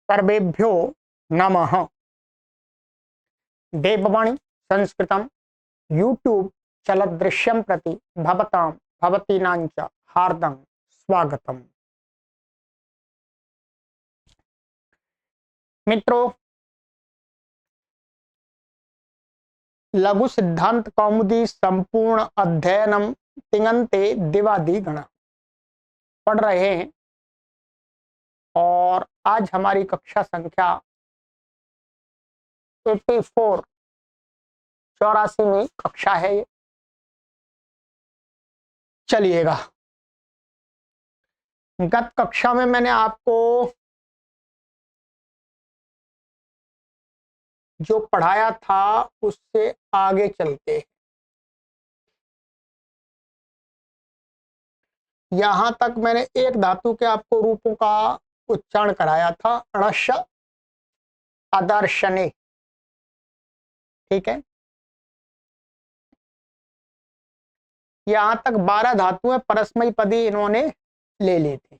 सर्वेभ्यो नमः। देववाणी संस्कृतम यूट्यूब चलदृश्यं प्रति भवतां भवतीनां च हार्दं स्वागतम। मित्रों, लघु सिद्धांत कौमुदी संपूर्ण अध्ययनम तिङन्ते दिवादिगण पढ़ रहे हैं और आज हमारी कक्षा संख्या 84 84वीं कक्षा है ये। चलिएगा, गत कक्षा में मैंने आपको जो पढ़ाया था उससे आगे चलते हैं। यहां तक मैंने एक धातु के आपको रूपों का उच्चारण कराया था, अणश आदर्शने। ठीक है, यहां तक 12 धातुएं परस्मयी पदी इन्होंने ले ली थी।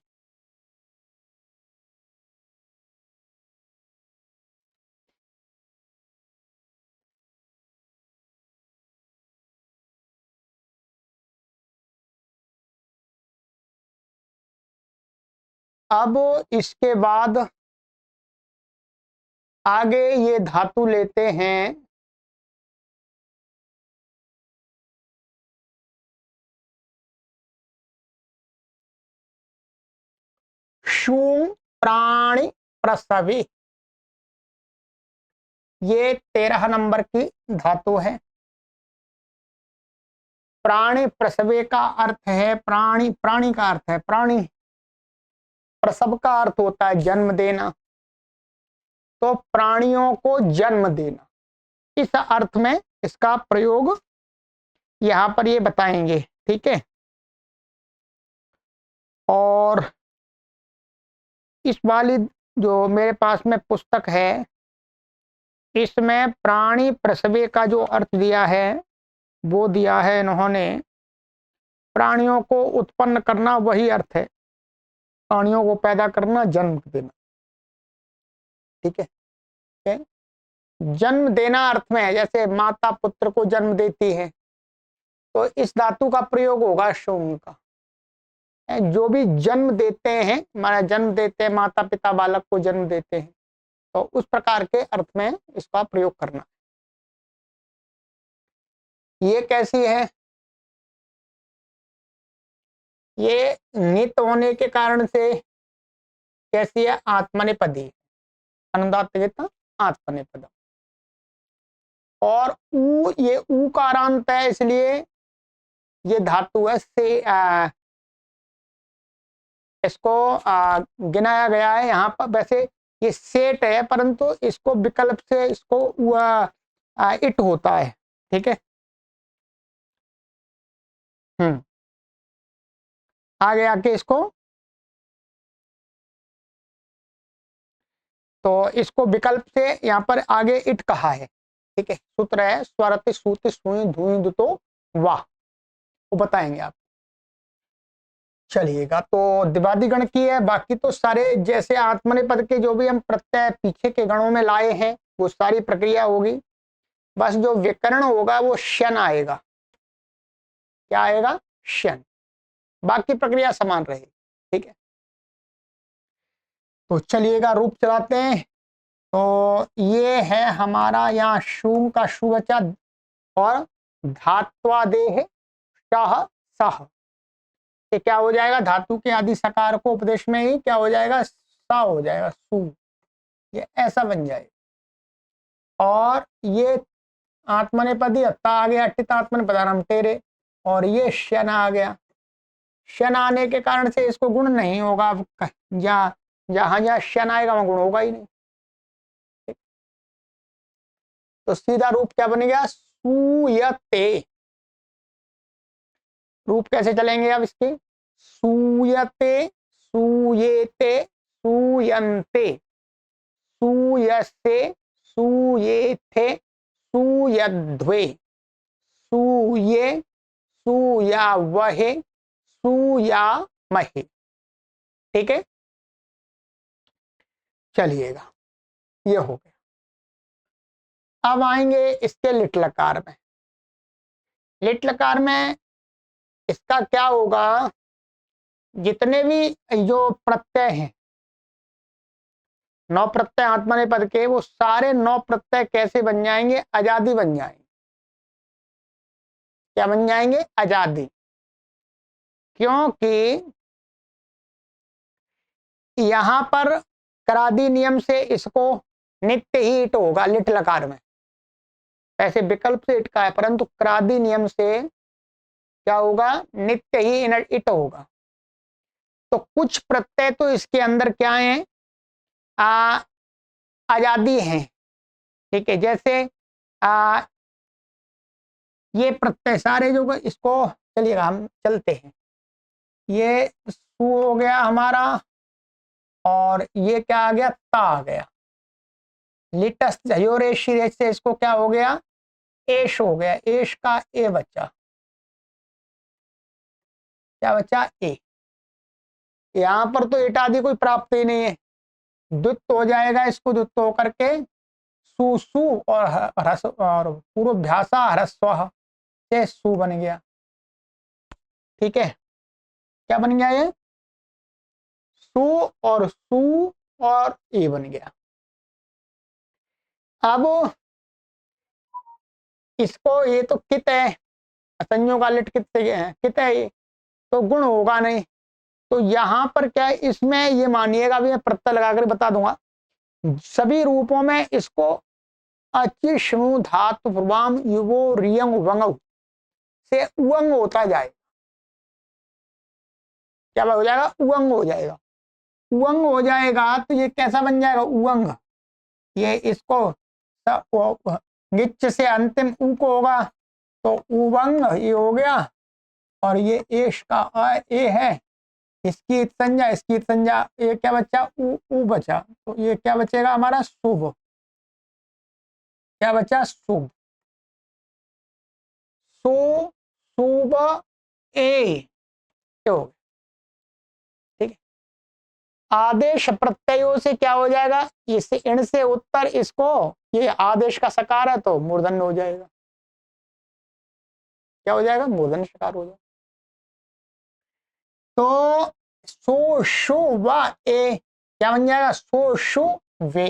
अब इसके बाद आगे ये धातु लेते हैं शूं प्राणी प्रसवी। ये 13 नंबर की धातु है। प्राणी प्रसवे का अर्थ है प्राणी, प्राणी का अर्थ है प्राणी, प्रसव का अर्थ होता है जन्म देना, तो प्राणियों को जन्म देना, इस अर्थ में इसका प्रयोग यहां पर ये बताएंगे। ठीक है, और इस वाली जो मेरे पास में पुस्तक है इसमें प्राणी प्रसवे का जो अर्थ दिया है वो दिया है इन्होंने प्राणियों को उत्पन्न करना, वही अर्थ है प्राणियों को पैदा करना, जन्म देना। ठीक है, जन्म देना अर्थ में है, जैसे माता पुत्र को जन्म देती है तो इस धातु का प्रयोग होगा शूंग का। जो भी जन्म देते हैं, माना जन्म देते हैं, माता पिता बालक को जन्म देते हैं, तो उस प्रकार के अर्थ में इसका प्रयोग करना। ये कैसी है? ये नित होने के कारण से कैसी है? आत्मनेपदी, अनुदात्त आत्मनेपद। और ऊ, ये ऊकारांत है, इसलिए ये धातु है से इसको गिनाया गया है यहाँ पर। वैसे ये सेट है परंतु इसको विकल्प से इसको इट होता है। ठीक है, आगे आके इसको, तो इसको विकल्प से यहाँ पर आगे इट कहा है। ठीक है, सूत्र है स्वरति सूति सुई धुई दुतो वाह, वो बताएंगे आप। चलिएगा, तो दिवादी गण की है, बाकी तो सारे जैसे आत्मनेपद के जो भी हम प्रत्यय पीछे के गणों में लाए हैं वो सारी प्रक्रिया होगी। बस जो विकर्ण होगा वो शन आएगा। क्या आएगा? शन। बाकी प्रक्रिया समान रहेगी। ठीक है, तो चलिएगा रूप चलाते हैं। तो ये है हमारा यहाँ शूम का शु बचा और धात्वादेह शाह सह। ये क्या हो जाएगा? धातु के आदि सकार को उपदेश में ही क्या हो जाएगा? सा हो जाएगा, सु। ये ऐसा बन जाएगा। और ये आत्मनेपदी अत्ता आ गया, अट्टित आत्मनेपदानम तेरे, और ये शन आ गया। शन आने के कारण से इसको गुण नहीं होगा। जहाँ जहाँ शन आएगा वहां गुण होगा ही नहीं। तो सीधा रूप क्या बन गया? सूयते। रूप कैसे चलेंगे अब इसके? सूयते, सूयेते, सूयन्ते, सूयसे, सूयेथे, सूयध्वे, सूये, सूयावहे, सूयामहे। ठीक है, चलिएगा, ये हो गया। अब आएंगे इसके लिट लकार में। लिट लकार में इसका क्या होगा, जितने भी जो प्रत्यय हैं, 9 प्रत्यय आत्मनेपद के, वो सारे 9 प्रत्यय कैसे बन जाएंगे, अजादि बन जाएंगे। क्या बन जाएंगे, अजादि। क्योंकि यहां पर करादी नियम से इसको नित्य ही इट होगा लिट लकार में। ऐसे विकल्प से इट का है, परंतु करादी नियम से क्या होगा, नित्य ही इट होगा। तो कुछ प्रत्यय तो इसके अंदर क्या है, आजादी है। ठीक है, जैसे ये प्रत्यय सारे जो, इसको चलिएगा हम चलते हैं। ये सु हो गया हमारा, और ये क्या आ गया, ता आ गया। लिटस जयोरेश से इसको क्या हो गया, एश हो गया। एश का ए बच्चा, क्या बच्चा, ए। यहां पर तो एट आदि कोई प्राप्त ही नहीं है, द्वित्व हो जाएगा। इसको द्वित्व होकर के सु सु और ह्रस्व और पूर्वभ्यासा ह्रस्व से सु बन गया। ठीक है, क्या बन गया, ये सु और सु और ए बन गया। अब इसको, ये तो कित है, संज्ञों का लिट कित से है, कित है ये, तो गुण होगा नहीं। तो यहां पर क्या है, इसमें ये मानिएगा, अभी मैं प्रत्यय लगाकर बता दूंगा। सभी रूपों में इसको अचिष्णु धातु पूर्वाम युवो रियंग वंग से उंग होता जाए। क्या हो जाएगा, उंग हो जाएगा। उंग हो जाएगा तो ये कैसा बन जाएगा, उंग। ये इसको गिच से अंतिम उ को होगा तो उवंग ये हो गया। और ये एश का ए है, इसकी संज्ञा, इसकी संज्ञा, ये क्या बचा, उ बचा। तो ये क्या बचेगा हमारा, शुभ। क्या बचा, शुभ। सु शुभ ए, ठीक है। आदेश प्रत्ययों से क्या हो जाएगा, इस इण से उत्तर, इसको, ये आदेश का सकार है तो मूर्धन्य हो जाएगा। क्या हो जाएगा, मूर्धन्य सकार हो जाएगा। तो सो शु व ए क्या बन जाएगा, सो शु वे।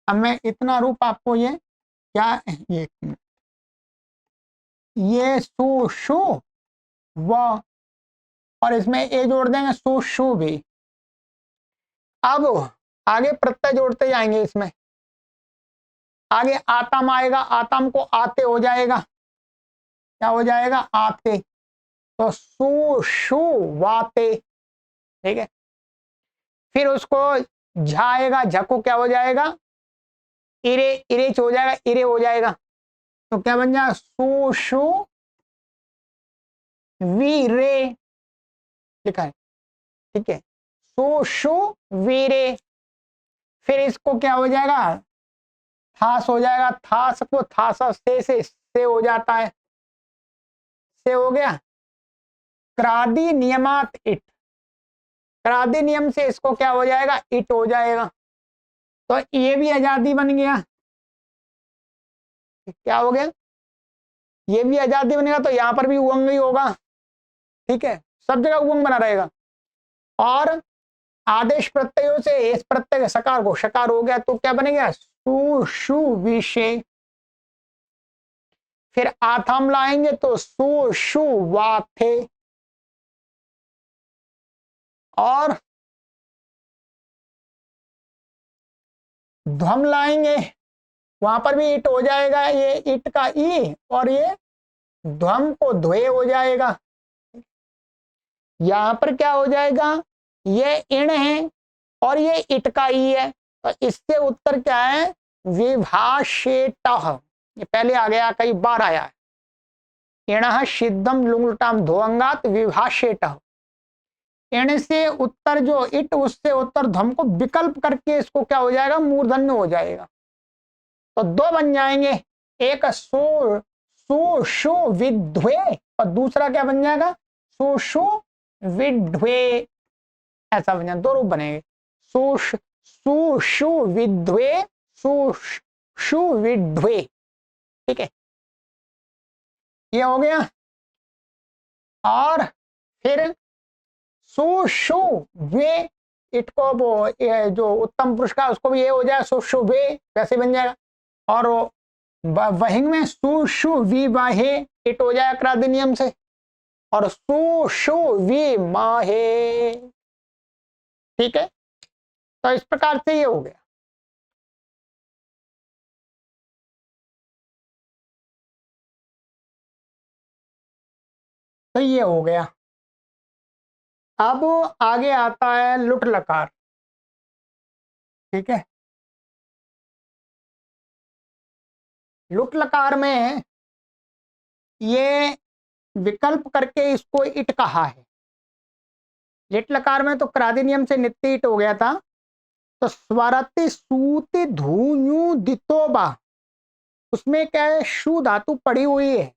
अब मैं इतना रूप आपको ये क्या, ये सु शु व, और इसमें ए जोड़ देंगे, सु शु वे। अब आगे प्रत्यय जोड़ते जाएंगे। इसमें आगे आतम आएगा, आतम को आते हो जाएगा। क्या हो जाएगा, आते। तो सु शु वाते, ठीक है। फिर उसको झाएगा, झको क्या हो जाएगा, इरे, इरेच हो जाएगा, इरे हो जाएगा। तो क्या बन जाएगा, सु शु वीरे, लिखा है, ठीक है। सु शु वीरे। फिर इसको क्या हो जाएगा, थास हो जाएगा। थास को थासा से हो जाता है, से हो गया। क्रादि नियमात इट, क्रादि नियम से इसको क्या हो जाएगा, इट हो जाएगा। तो ये भी आजादी बन गया। क्या हो गया, ये भी आजादी बनेगा। तो यहां पर भी उंग ही होगा, ठीक है, सब जगह उंग बना रहेगा। और आदेश प्रत्ययों से इस प्रत्यय सकार को शकार हो गया, तो क्या बनेगा, सु शु विषे। फिर आथम लाएंगे तो सु शु वाथे। और ध्वम लाएंगे, वहां पर भी इट हो जाएगा, ये इट का ई, और ये ध्वम को ध्वे हो जाएगा। यहां पर क्या हो जाएगा, ये इण है और ये इट का ई है। तो इससे उत्तर क्या है, विभाषेट। ये पहले आ गया, कई बार आया है। इण सिद्धम लुंगटाम धोअंगात विभाषेट। इण से उत्तर जो इट, उससे उत्तर ध्वम को विकल्प करके इसको क्या हो जाएगा, मूर्धन्य हो जाएगा। तो दो बन जाएंगे, एक सु सु शु विध्वे, और दूसरा क्या बन जाएगा, सुषु विध्वे। ऐसा बन जाएगा, दो रूप बनेंगे, सुषु विद्वे, सुषु विद्वे। ठीक है, ये हो गया। और फिर सुषु वे, इट को वो जो उत्तम पुरुष का उसको भी ये हो जाए सुषु वे, वैसे बन जाएगा। और वहिंग में सुषु विवाहे, इट हो जाएगा क्रादि नियम से। और सुषु विमाहे। ठीक है, तो इस प्रकार से ये हो गया। तो ये हो गया। अब आगे आता है लुट लकार। ठीक है, लुट लकार में ये विकल्प करके इसको इट कहा है। लिट लकार में तो क्रादि नियम से नित्य इट हो गया था। तो स्वरति सूति धून्यू दितोबा, उसमें क्या है, शु धातु पड़ी हुई है।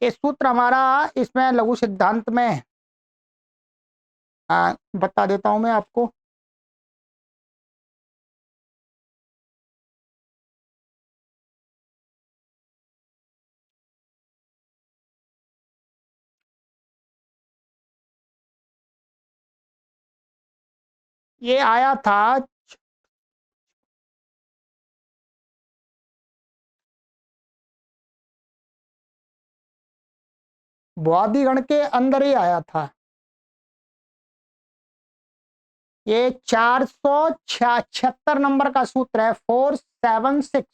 ये सूत्र हमारा इसमें लघु सिद्धांत में बता देता हूं मैं आपको। ये आया था बुआदीगण के अंदर ही आया था। ये 476 नंबर का सूत्र है, 476।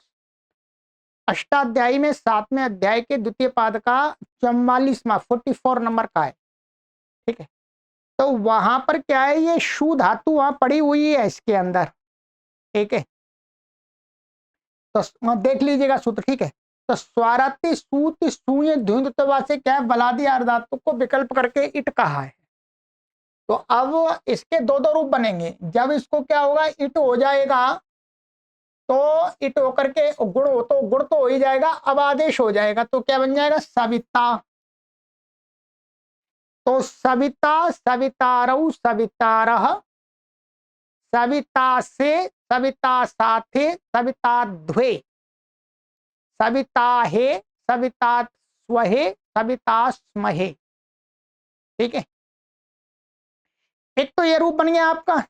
अष्टाध्यायी में 7वें अध्याय के द्वितीय पाद का 44वां 44 नंबर का है। ठीक है, तो वहां पर क्या है, ये शु धातु वहां पड़ी हुई है इसके अंदर। ठीक है, तो देख लीजिएगा सूत्र। ठीक है, तो स्वाराति सूत सूय धुंध से क्या है, बलादी आर धातु को विकल्प करके इट कहा है। तो अब इसके दो दो रूप बनेंगे। जब इसको क्या होगा, इट हो जाएगा, तो इट होकर के गुण हो, तो गुण तो हो ही जाएगा, अब आदेश हो जाएगा, तो क्या बन जाएगा, सविता। तो सविता, सवितारऊ, सवितारह, सविता से, सविता साथे, सविता ध्वे, सविता हे, सविता स्वहे, सविता स्महे। ठीक है, एक तो ये रूप बन गया आपका।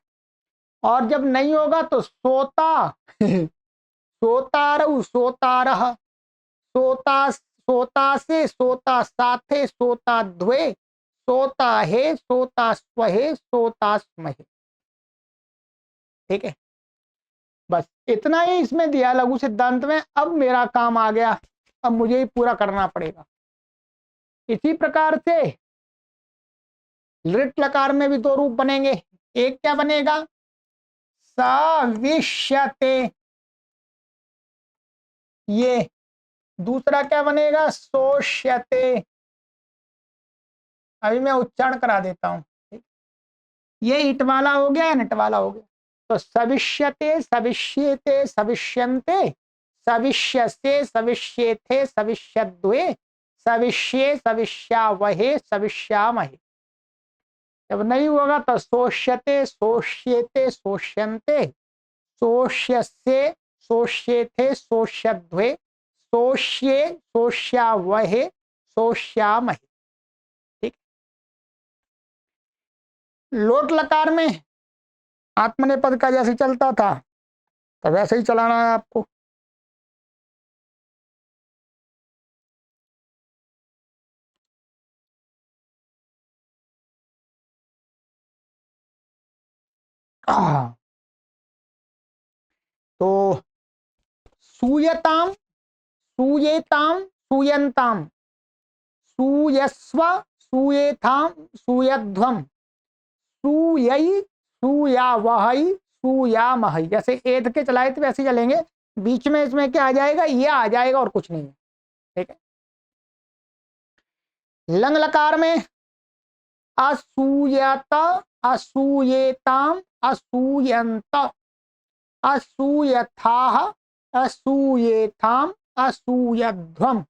और जब नहीं होगा तो सोता सोतारऊ, सोतारह, सोता, सोता से, सोता साथे, सोता ध्वे, सोता हे, सोता स्वहे, सोता स्महे। ठीक है, बस इतना ही इसमें दिया लघु सिद्धांत में। अब मेरा काम आ गया, अब मुझे ही पूरा करना पड़ेगा। इसी प्रकार से लृट लकार में भी दो रूप बनेंगे। एक क्या बनेगा, सविष्यते, ये। दूसरा क्या बनेगा, सोष्यते। अभी मैं उच्चारण करा देता हूं। ये इट वाला हो गया, नट वाला हो गया। तो सविष्यते, सविष्येते, सविष्यन्ते, सविष्यसे, सविष्येथे, सविष्यद्वे, सविष्ये, सविष्यावहे, सविष्यामहे। जब नहीं होगा तो सोष्यते, सोष्येते, सोष्यन्ते, सोष्यसे, सोष्येथे, सोष्यद्वे, सोष्ये, सोष्यावहे, सोष्यामहे। ठीक, लोट लकार में आत्मनेपद का जैसे चलता था तो वैसे ही चलाना है आपको। तो सूयताम, सूयेताम, सूयन्ताम, सूयस्व, सूयेथाम, सूयध्वम, सूयई, सूयावहई, सूयामहई। जैसे एध के चलाए थे वैसे चलेंगे। बीच में इसमें क्या आ जाएगा, ये आ जाएगा और कुछ नहीं है। ठीक है, लंग लकार में असूयत, असूयेताम, असूयंत, असूयथाः, असूयेथाम, असूयध्वम,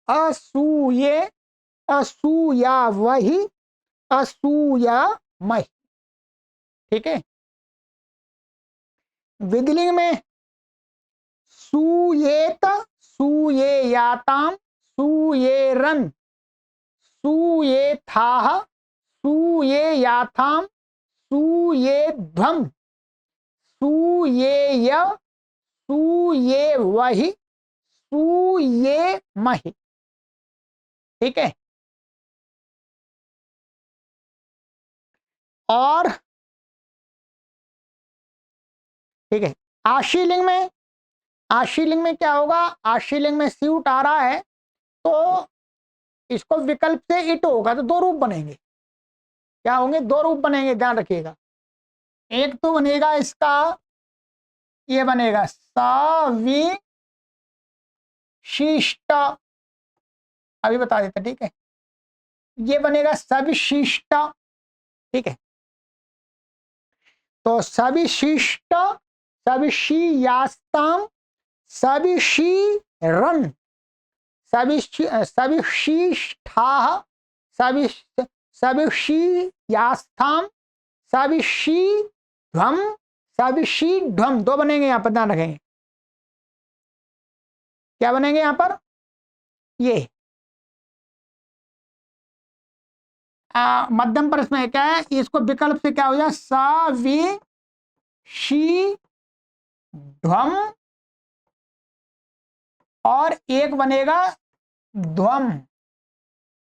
असूये, असूयावहि, असूयामहि। ठीक है, विधिलिंग में सूयेत, सूयेयाताम, सूयेरन, सूयेथाह, सूयेयाथाम, सूयेध्वम, सूयेय, सूयेवहि, सूयेमहि। ठीक है। और ठीक है, आशीलिंग में, आशीलिंग में क्या होगा, आशीलिंग में स्यूट आ रहा है तो इसको विकल्प से इट होगा तो दो रूप बनेंगे। क्या होंगे? दो रूप बनेंगे, ध्यान रखिएगा। एक तो बनेगा इसका, ये बनेगा सविशिष्ट, अभी बता देते, ठीक है। ये बनेगा सविशिष्ट, ठीक है। तो सविशिष्ट, सविशीयास्ताम, सविशीरन, सविशिष्ठाः, सविशीयास्थाम, सविशीध्वम, सविशीध्वम, दो बनेंगे यहां पर, ध्यान रखेंगे। क्या बनेंगे यहां पर? ये मध्यम परस में क्या है, इसको विकल्प से क्या हो जाए, सविशीध्वम, और एक बनेगा ध्वम,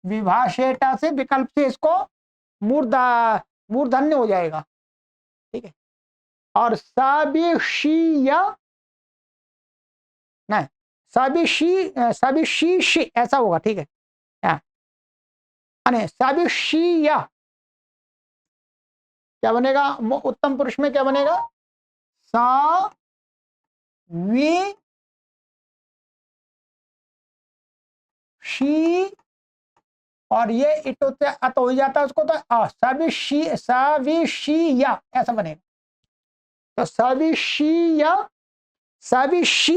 विभाषेटा से विकल्प से इसको मूर्धन्य हो जाएगा, ठीक है। और सविशीय, नहीं, सविशीश ऐसा होगा, ठीक है। सविशीय क्या बनेगा, उत्तम पुरुष में क्या बनेगा, सवि शी, और ये इट से अत हो जाता है उसको, तो सविशीय ऐसा बनेगा। तो सविशीय, सविशी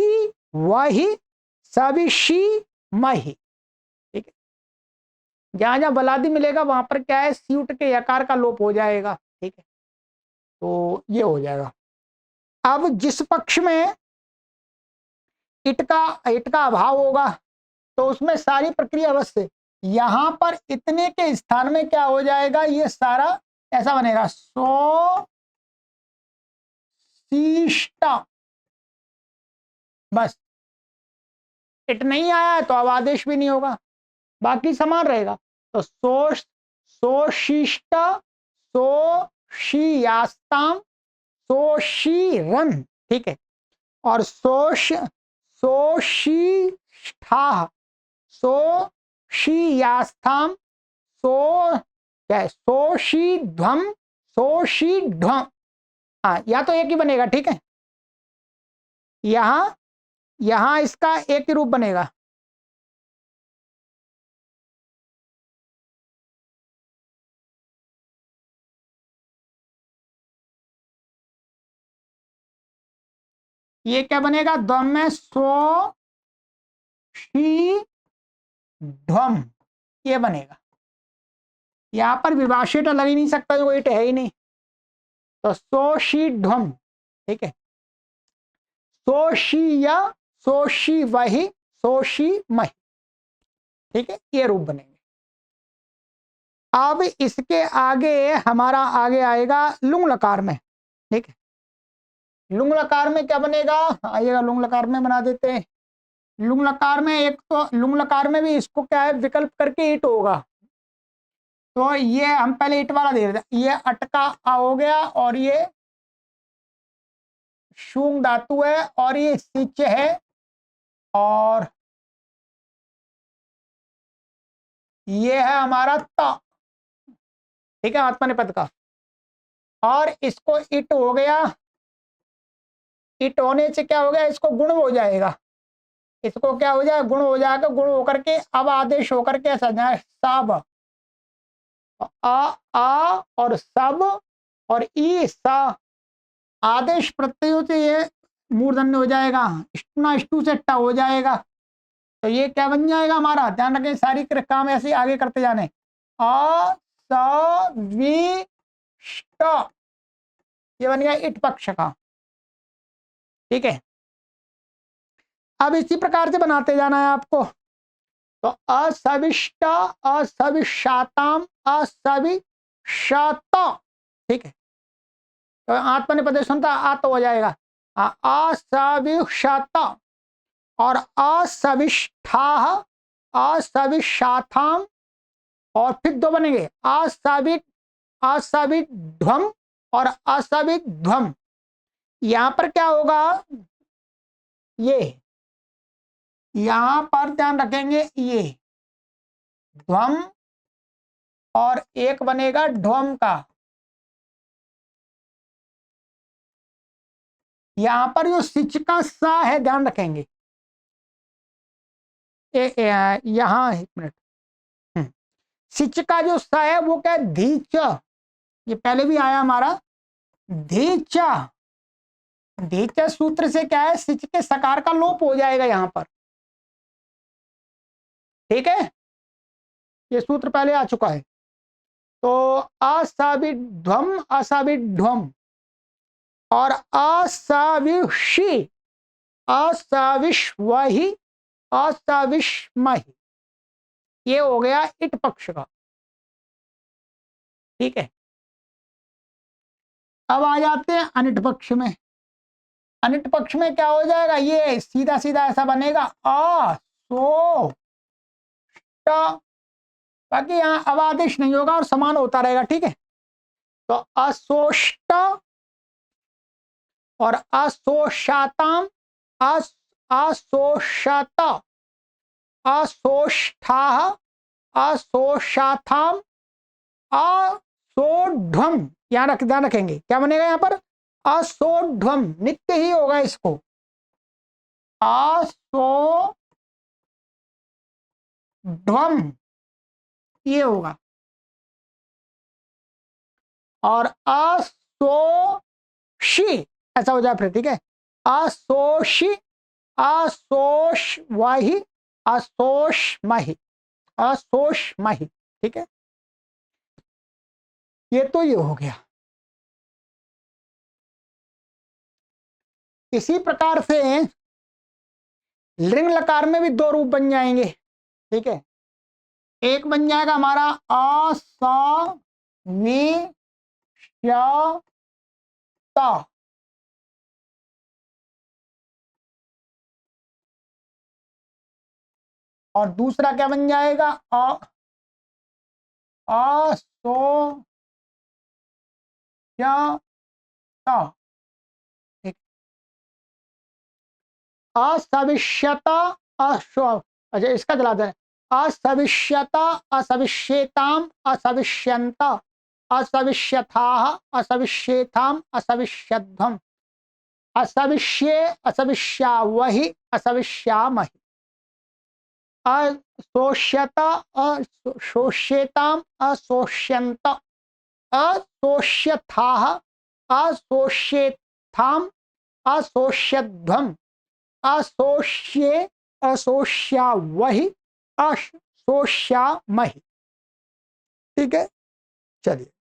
वही, सविशी मही, ठीक है। जहां जहां बलादी मिलेगा वहां पर क्या है, स्यूट के यकार का लोप हो जाएगा, ठीक है। तो ये हो जाएगा। अब जिस पक्ष में इट का अभाव होगा तो उसमें सारी प्रक्रिया अवश्य, यहां पर इतने के स्थान में क्या हो जाएगा, ये सारा ऐसा बनेगा, सो शिष्टा, बस। इट नहीं आया है तो अब आदेश भी नहीं होगा, बाकी समान रहेगा। तो सोशिष्ट, सोशियास्ताम, सोशीरन, ठीक है। और सोशिष्ठा, सोशियास्थाम, क्या है, सोशीध्वम, सोशीध्वम। हाँ, या तो एक ही बनेगा, ठीक है। यहां यहां इसका एक ही रूप बनेगा। ये क्या बनेगा, ध्वम में सो शी ध्वम, ये बनेगा। यहां पर विभाषित लग ही नहीं सकता, जो इट है ही नहीं। तो सोशी ध्वम, ठीक है। सोशीय, सोशी वही, सोशी मही, ठीक है। ये रूप बनेंगे। अब इसके आगे हमारा आगे आएगा लुंग लकार में, ठीक है। लुंग लकार में क्या बनेगा, आइएगा लुंग लकार में बना देते हैं। लुंग लकार में एक तो लुंग लकार में भी इसको क्या है, विकल्प करके ईट होगा। तो ये हम पहले ईट वाला दे देते, ये अटका आ हो गया, और ये शूंग धातु है, और ये सिच है, और ये है हमारा ता, ठीक है, आत्मनिपद का। और इसको इट हो गया, इट होने से क्या हो गया, इसको गुण हो जाएगा। इसको क्या हो जाए, गुण हो जाएगा। गुण होकर के अब आदेश होकर के ऐसा जाए, सब, आ और सब, और ई सा, आदेश प्रत्ययों से ये मूर्धन्य हो जाएगा, स्टुना स्टू से ट हो जाएगा। तो ये क्या बन जाएगा हमारा, ध्यान रखें, सारी काम ऐसे आगे करते जाने। अ स वि ष्ट, ये बन गया इट पक्ष का। ठीक है। अब इसी प्रकार से बनाते जाना है आपको। तो असविष्टा, असविषाताम, असविषाता, ठीक है। तो आत्मनिपदे सुनता आ तो हो जाएगा असविषाता, और असविष्ठा, असविषाथाम, और फिर दो बनेंगे असवित, असविध्वम और असविध्वम। यहां पर क्या होगा, ये यहां पर ध्यान रखेंगे, ये ध्वम और एक बनेगा ध्वम का। यहां पर जो सिच का सा है ध्यान रखेंगे, यहां एक मिनट, सिच का जो सा है वो क्या है, धीच। ये पहले भी आया हमारा धीच। धीच सूत्र से क्या है, सिच के सकार का लोप हो जाएगा यहां पर, ठीक है। ये सूत्र पहले आ चुका है। तो असाविध्वम, असाविध्वम, और असाविषि, असाविष्वहि, असाविष्महि, ये हो गया इट पक्ष का, ठीक है। अब आ जाते हैं अनिट पक्ष में। अनिट पक्ष में क्या हो जाएगा, ये सीधा सीधा ऐसा बनेगा आ सो ट, बाकी यहाँ अवादिश नहीं होगा और समान होता रहेगा, ठीक है। तो असोष्ट और असोषाताम, असोषत, असोष्ठा, असोषाथाम, असोध्वम। ध्यान रखेंगे क्या बनेगा यहाँ पर, असोध्वम, नित्य ही होगा इसको, असोध्वम ये होगा। और असोषि ऐसा हो जाए फिर, ठीक है। असोषि, असोषवहि, असोषमहि, असोषमहि, ठीक है। ये तो ये हो गया। इसी प्रकार से लिंग लकार में भी दो रूप बन जाएंगे, ठीक है। एक बन जाएगा हमारा असाविष्यता, और दूसरा क्या बन जाएगा असोष्यता, ठीक। असविष्यता, अच्छा इसका चला दें, असविष्यता, असविष्येताम, असविष्यंत, असविष्यथाः, असविष्येथाम, असविष्यध्वम, असविष्ये, असविष्यावहि, असविष्यामहि, असोष्यत, असोष्येताम, असोष्यंत, असोष्यथाः, असोष्येथाम, असोष्यध्वम, असोष्ये, असोष्यावहि, असोष्यामहि, ठीक है। चलिए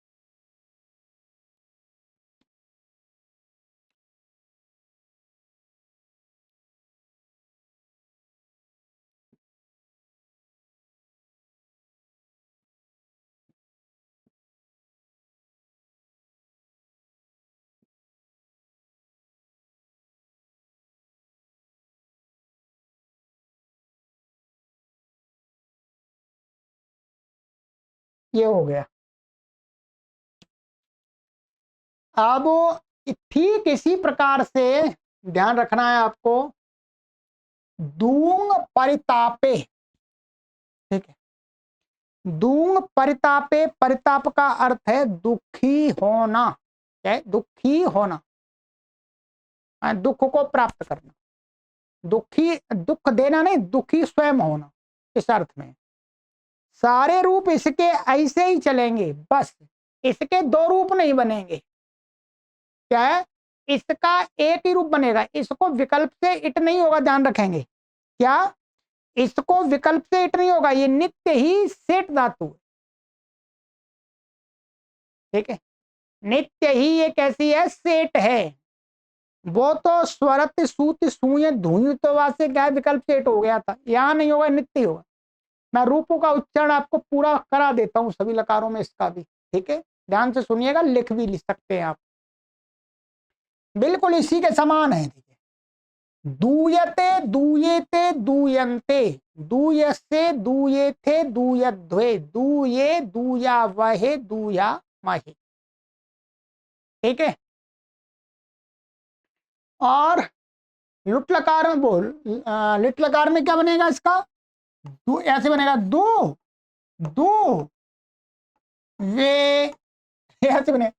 ये हो गया। अब ठीक इसी प्रकार से ध्यान रखना है आपको, दूंग परितापे, ठीक है। दूंग परितापे, परिताप का अर्थ है दुखी होना, क्या है, दुखी होना, दुख को प्राप्त करना, दुखी, दुख देना नहीं, दुखी स्वयं होना, इस अर्थ में। सारे रूप इसके ऐसे ही चलेंगे, बस इसके दो रूप नहीं बनेंगे। क्या है, इसका एक ही रूप बनेगा, इसको विकल्प से इट नहीं होगा, ध्यान रखेंगे। क्या, इसको विकल्प से इट नहीं होगा, ये नित्य ही सेठ धातु, ठीक है। नित्य ही ये कैसी है, सेठ है, वो तो स्वरत सूत सुय धुई तो वासे क्या विकल्प सेट हो गया था, यहाँ नहीं होगा, नित्य होगा। मैं रूपों का उच्चारण आपको पूरा करा देता हूँ सभी लकारों में इसका भी, ठीक है, ध्यान से सुनिएगा, लिख भी लिख सकते हैं आप, बिल्कुल इसी के समान है। दूयते दूयेते दूयन्ते, दूयसे दूयेथे दूयध्वे, दूये दूया वहे दूया महे, ठीक है। और लुट लकार में बोल, लिट लकार में क्या बनेगा इसका, दू ऐसे बनेगा, दो दो वे, ऐसे बने,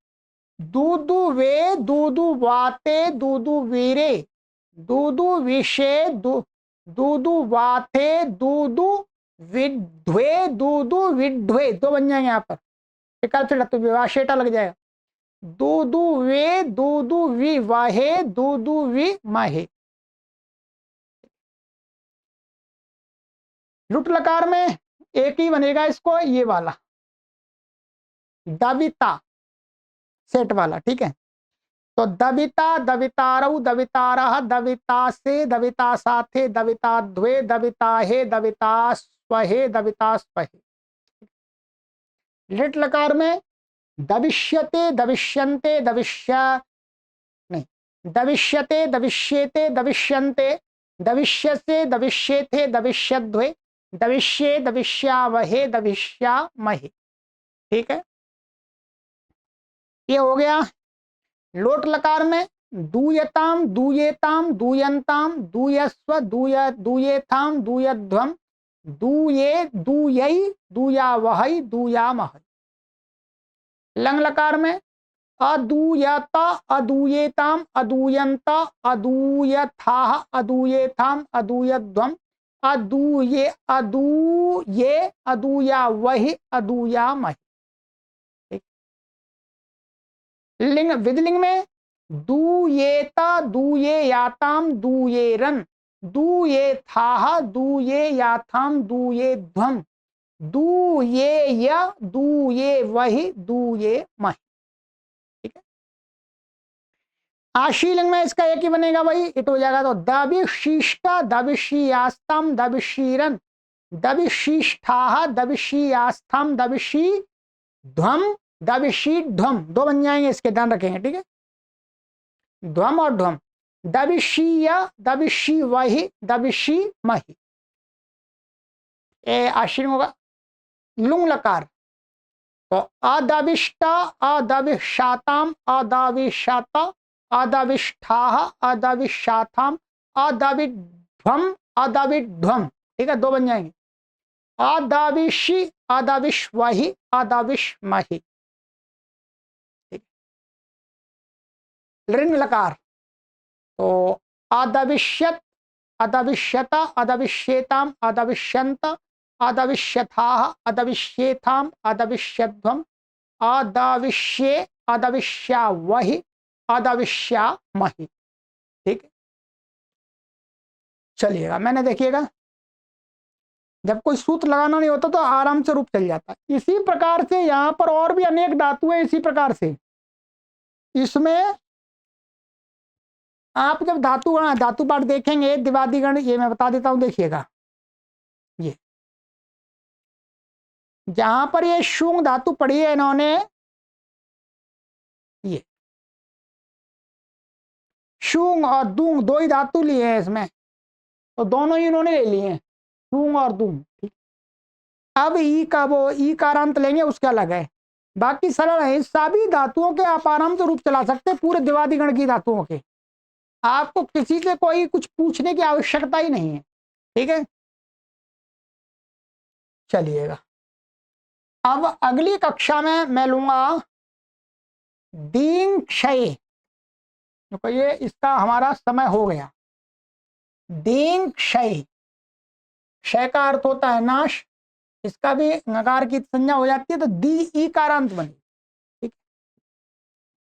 दूदू वे दूदू वाते दूदू वीरे, दूदू विषे दूदू वाथे दूदू विध्वे, दूदू विध्वे, दो बन जाएंगे यहाँ पर, विकल्प से तो विवाहेटा लग जाएगा, दूदू वे दूदू वि वाहे दूदू वि माहे। लुट लकार में एक ही बनेगा इसको, ये वाला दविता सेट वाला, ठीक है। तो दविता दवितारऊ दवितारह दविता से दविता साथे दविता द्वे दविता हे दविता स्वहे दविता स्वहे। लिट लकार में दविष्यते दविष्यन्ते दविष्य नहीं, दविष्यते दविष्येते दविष्यन्ते दविष्यसे दविष्येथे दविष्यद्वे दविष्ये दविष्यावहे दविष्यामहे, ठीक है। ये हो गया। लोट लकार में दूयताम दूयेताम दूयंताम दूयस्व दूय दूयेथाम दूयध्वम दूये दूयई दूयावहै दूयामहै। लंग लकार में अदूयता अदूयेताम अदूयंता अदूयथाह अदूयेथाम अदूयध्वम अदूये अदूये अदूयावहि अदूयामहि। लिंग विधिलिंग में दूयेता दूये याताम दूयेरन दूये थाह दूये याथाम दूये ध्वम दूये य दूये वही दूये मह, ठीक है। आशीलिंग में इसका एक ही बनेगा भाई, इट हो जाएगा, तो दविशिष्टा दविशीयास्तम दविशीरन दविशिष्ठाह दविशीयास्थम दविशी ध्वम दविशी ध्वम, दो बन जाएंगे इसके, ध्यान रखेंगे, ठीक है, ध्वम और ध्वम। दविशीय दविशी वही दविशी मही, आशीन होगा। लुंग लकार तो अदविष्टा अदविशाताम अदविशाता अदविष्ठाह अदविशाथाम अदविध्वम अदविध्वम, ठीक है, दो बन जाएंगे, अदविशी अदविश्वहि अदविश्महि। ऋण लकार तो अदविष्यत अदविष्यता अदविष्येताम अदविष्यंत अदविष्यथाह अदविष्येथाम अदविष्यध्वम अदविष्ये अदविष्यावहि अदविष्यामहि, ठीक है। चलिएगा, मैंने देखिएगा, जब कोई सूत्र लगाना नहीं होता तो आराम से रूप चल जाता है। इसी प्रकार से यहां पर और भी अनेक धातु है, इसी प्रकार से इसमें आप जब धातु पाठ देखेंगे दिवादिगण, ये मैं बता देता हूं, देखिएगा, ये जहां पर ये शुंग धातु पढ़ी है इन्होंने, ये शुंग और दूंग दो ही धातु लिए हैं इसमें, तो दोनों ही इन्होंने ले लिए हैं, शुंग और दूंग, ठीक। अब ई का वो ई कारांत लेंगे, उसका अलग है, बाकी सरल है। सभी धातुओं के आप आराम से रूप चला सकते हैं, पूरे दिवादिगण की धातुओं के, आपको किसी से कोई कुछ पूछने की आवश्यकता ही नहीं है, ठीक है। चलिएगा, अब अगली कक्षा में मैं लूंगा दीन क्षय, तो ये इसका हमारा समय हो गया। दीन क्षय, क्षय का अर्थ होता है नाश, इसका भी नकार की संज्ञा हो जाती है, तो दी ई कारांत बनी, ठीक।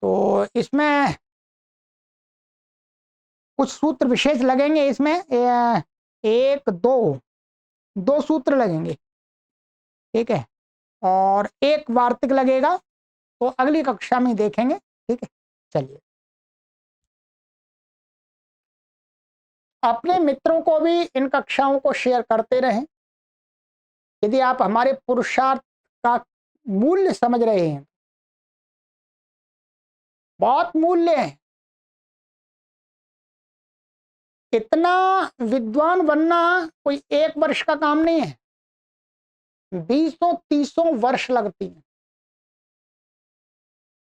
तो इसमें कुछ सूत्र विशेष लगेंगे, इसमें एक दो सूत्र लगेंगे, ठीक है, और एक वार्तिक लगेगा, तो अगली कक्षा में देखेंगे, ठीक है। चलिए। अपने मित्रों को भी इन कक्षाओं को शेयर करते रहें। यदि आप हमारे पुरुषार्थ का मूल्य समझ रहे हैं, बहुत मूल्य है। इतना विद्वान बनना कोई एक वर्ष का काम नहीं है, 20-30 वर्ष लगती है।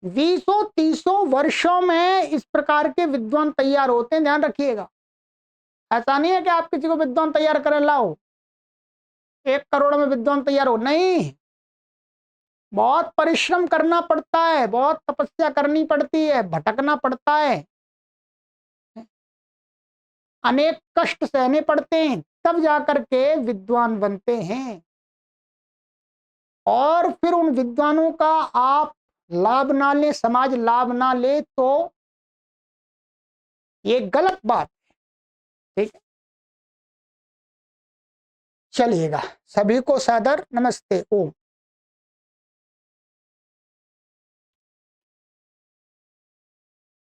20-30 वर्षों में इस प्रकार के विद्वान तैयार होते हैं, ध्यान रखिएगा। ऐसा नहीं है कि आप किसी को विद्वान तैयार कर लाओ, 1 करोड़ में विद्वान तैयार हो, नहीं। बहुत परिश्रम करना पड़ता है, बहुत तपस्या करनी पड़ती है, भटकना पड़ता है, अनेक कष्ट सहने पड़ते हैं, तब जाकर के विद्वान बनते हैं। और फिर उन विद्वानों का आप लाभ ना ले, समाज लाभ ना ले, तो ये गलत बात है। ठीक है, चलिएगा। सभी को सादर नमस्ते। ओम।